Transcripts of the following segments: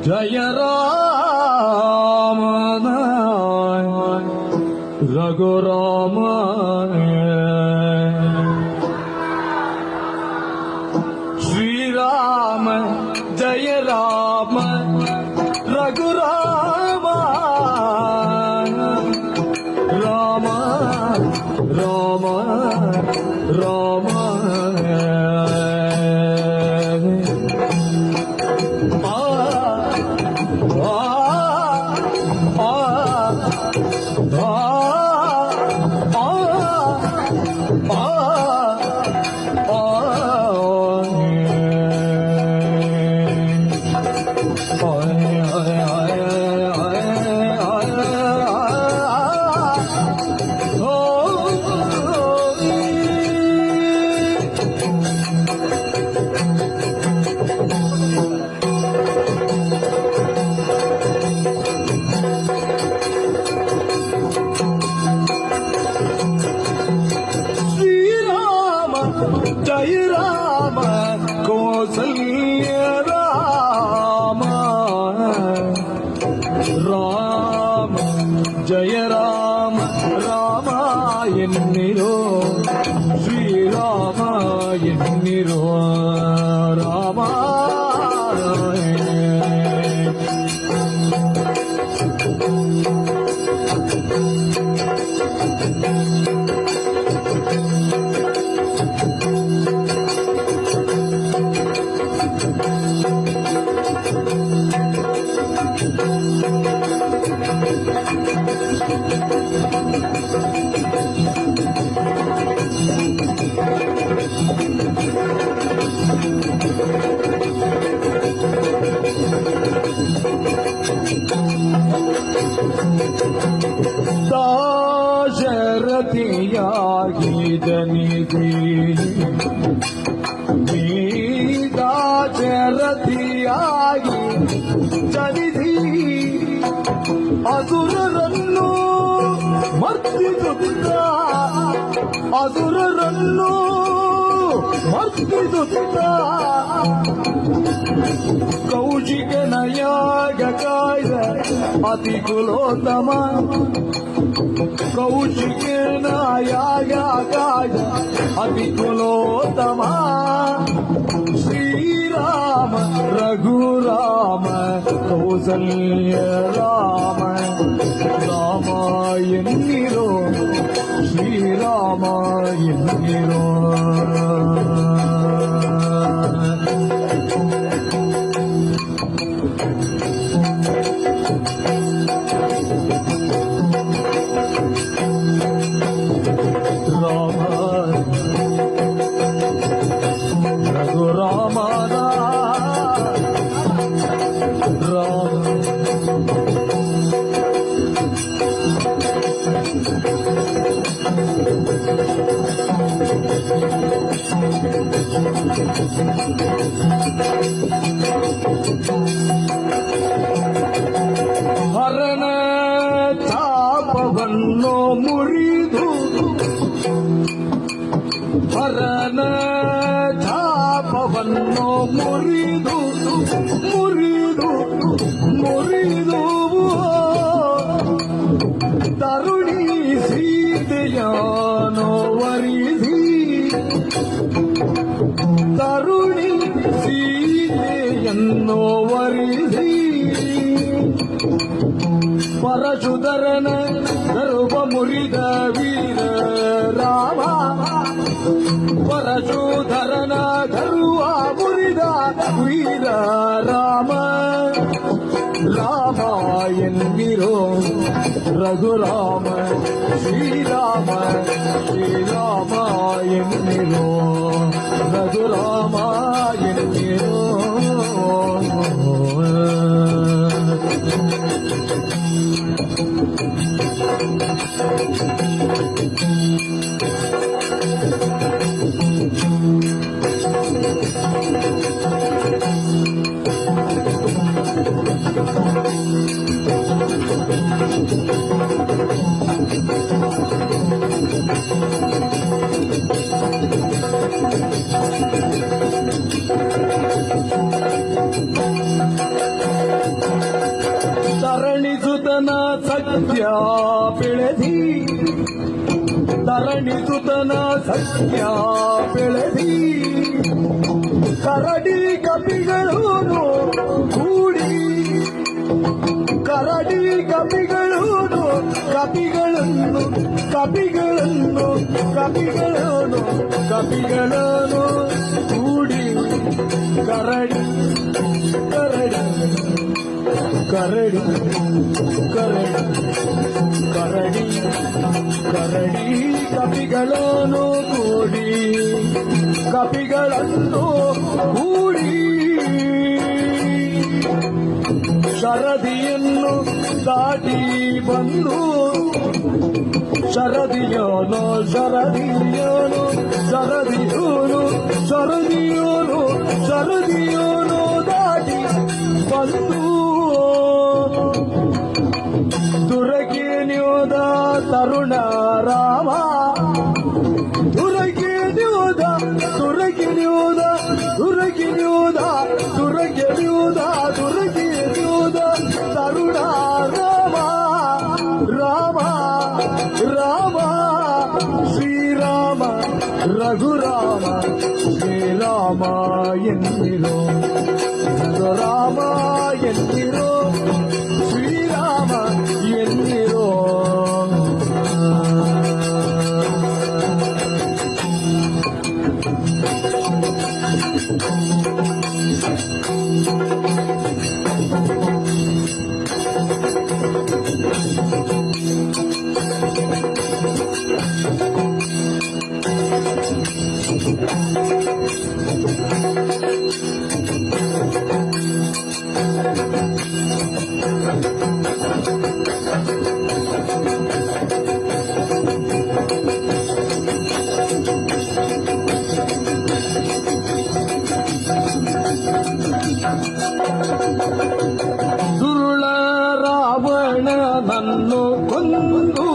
जय राम रघुराम श्री राम जय राम रघुराम राम राम राम जय राम कौसल्य राम राम जय राम रामायन्निरो श्री रामायन्निरो राम दाशरथियागी जनिधि दाशरथियागी जनिधि असुररन्नु मर्दिಸುತ್ತ असुररन्नु मर्दिಸುತ್ತ ಕೌಶಿಕನ ಯಾಗ ಕಾಯ್ದ ಅತಿ ಕುಲೋತ್ತಮ ಕೌಶಿಕನ ಯಾಗ ಕಾಯ್ದ ಅತಿ ಕುಲೋತ್ತಮ ಶ್ರೀರಾಮ ರಘುರಾಮ ಕೌಸಲ್ಯ ರಾಮ ರಾಮ ಎನ್ನಿರೋ ಶ್ರೀರಾಮ ಎನ್ನಿರೋ ಹರನ ಚಾಪವನ್ನು ಮುರಿದು ಹರನ ಚಾಪವನ್ನು ಮುರಿದು ಮುರಿದು ಮುರಿದು ತರುಣಿ ಸೀತೆಯನು ವರಿಸಿ ತರುಣಿ ಸೀತೆಯನ್ನು ವರಿಸಿ ಪರಶುಧರನ ಗರ್ಭ ಮುರಿದ ವೀರ ರಾಮ ಪರಶುಧರನ ಗರ್ವ ಮುರಿದ ವೀರ ರಾಮ ರಾಮ ಎನ್ನಿರೋ ರಘುರಾಮ ಶ್ರೀರಾಮ ಶ್ರೀರಾಮ ಎನ್ನಿರೋ ರಘುರಾಮ ಎನ್ನಿರೋ ಧರಣಿಸುತನ ಸತ್ಯ ಬೆಳೆದಿ ಧರಣಿಸುತನ ಸತ್ಯ ಬೆಳೆದಿ ಕರಡಿ ಕಪಿಗಳು ಕೂಡಿ ಕರಡಿ ಕಪಿಗಳು ಕಪಿಗಳನ್ನು ಕಪಿಗಳನ್ನು ಕಪಿಗಳನ್ನು ಕಪಿಗಳನ್ನು ಕೂಡಿ ಕರಡಿ ಕರಡಿ ಕರಡಿ ಕರಡಿ ಕರಡಿ ಕರಡಿ ಕಪಿಗಳನ್ನು ಕೂಡಿ ಕಪಿಗಳನ್ನು ಕೂಡಿ ಶರದಿಯನ್ನು ದಾಟಿ ಬಂದು ಶರದಿಯೋನು ಶರದಿಯೋನು ಶರದಿಯೋನು ಶರದಿಯೋನು ಶರದಿಯೋನು ದಾಟಿ ಬಂದು ದುರಗಿನ್ಯೋದ ತರುಣ ರಾಮ ದುರಗಿನ್ಯೋದ ದುರಗಿನ್ಯೋದ ದುರಗಿನ್ಯೋದ ದುರಗಿನ್ಯೋದ ದುರಗಿನ್ಯೋದ ತರುಣ ರಾಮ ರಾಮ ರಾಮ ಶ್ರೀರಾಮ ರಘುರಾಮ ಶ್ರೀರಾಮ ಎನ್ನಿರೋ ರಘುರಾಮ ಎನ್ನಿರೋ ಶ್ರೀರಾಮ ಎನ್ನಿರೋ ದುರುಳ ರಾವಣನನ್ನು ಕೊಂದು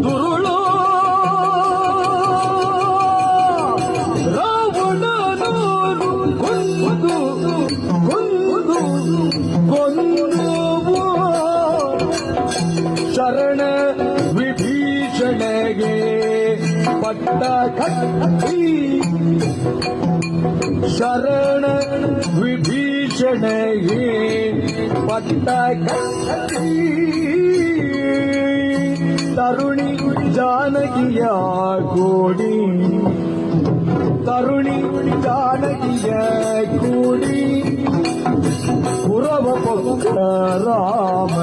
ದುರುಳು ರಾವಣನು ಕೊಂದು ಕೊಂದು ಕೊಂದು ಶರಣ ವಿಭೀಷಣಗೆ ಪಟ್ಟ ಕಟ್ಟಿ ಶರಣ ವಿಭೀಷಣಗೆ ಪಟ್ಟ ಕಟ್ಟಿ ತರುಣಿ ಜಾನಕಿಯ ಕೂಡಿ ತರುಣಿ ಜಾನಕಿಯ ಕೂಡಿ ಪುರವ ಪೊಕ್ಕ ರಾಮ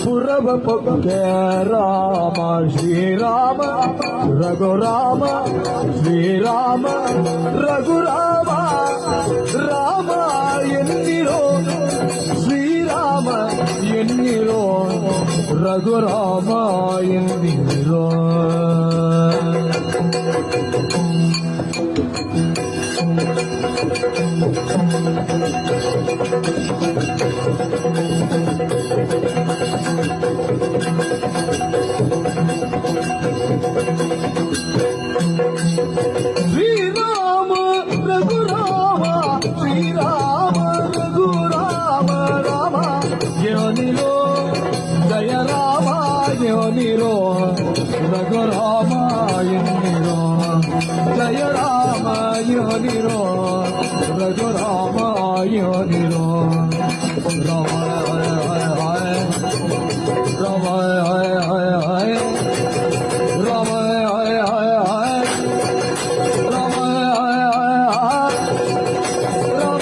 ಪುರವ ಪೊಕ್ಕ ರಾಮ ಶ್ರೀರಾಮ ರಘುರಾಮ ಶ್ರೀರಾಮ ರಘುರಾಮ ರಾಮ ಎನ್ನಿರೋ ಶ್ರೀರಾಮ ಎನ್ನಿರೋ ರಘುರಾಮ ಎನ್ನಿರೋ ಶ್ರೀರಾಮ ರಘುರಾಮ ಶ್ರೀರಾಮ ರಘುರಾಮ ರಾಮ ಯೋನಿರೋ ಜಯ ರಾಮ ಯೋನಿರೋ ರಘುರಾಮ ಎನ್ನಿರೋ ಜಯ ರಾಮ ಯೋನಿರೋ ರಘುರಾಮ ಯೋನಿರೋ ರಾಮ ಹಯ ಹಯ ಹಯ ರಾಮ ಹಯ ಹಯ ಹಯ ರಾಮ ಹಯ ಹಯ ಹಯ ರಾಮ ಹಯ ಹಯ ರಾಮ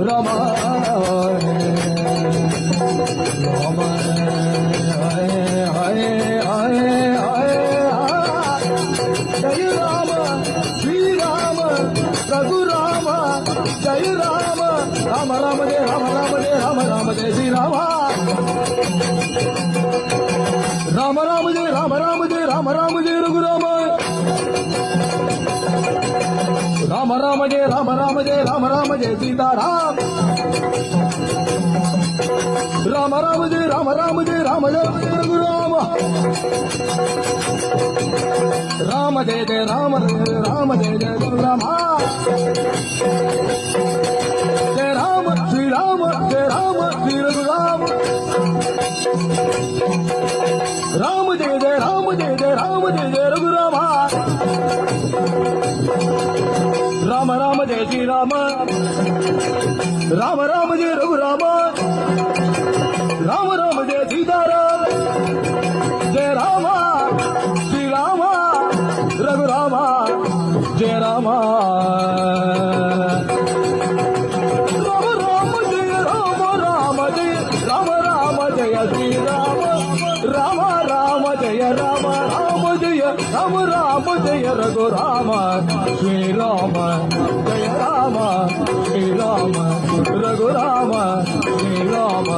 ರಾಮ ರಾಮ जय राम श्री राम रघु राम जय राम राम राम जय राम राम जय राम राम జయ శ్రీరామ రామ రామ జయ రామ రామ జయ రామ రామ జయ రఘురామ రామ రామ జయ రామ రామ జయ రామ రామ జయ సీతారామ రామ రామ జయ రామ రామ జయ రామ రామ జయ రఘురామ రామ జయ జయ రామ రామ జయ జయ రఘురామ జయ రామ శ్రీరామ జయ రామ శ్రీ రఘురామ రామ జయ జయ రామ జయ జయ రామ జయ జయ రఘురామ రామ రామ జయ శ్రీరామ రామ రామ జయ రఘురామ రామ రామ జయ సీతారామ జయ రామ శ్రీరామ రఘురామ జయ రామ రామ రామ జయ రామ రామ జయ రామ రామ జయ శ్రీరామ రామ రామ జయ రామ రామ జయ రామ రామ జయ రఘురామ శ్రీరామ జయ రామ శ్రీరామ రఘురామ శ్రీరామ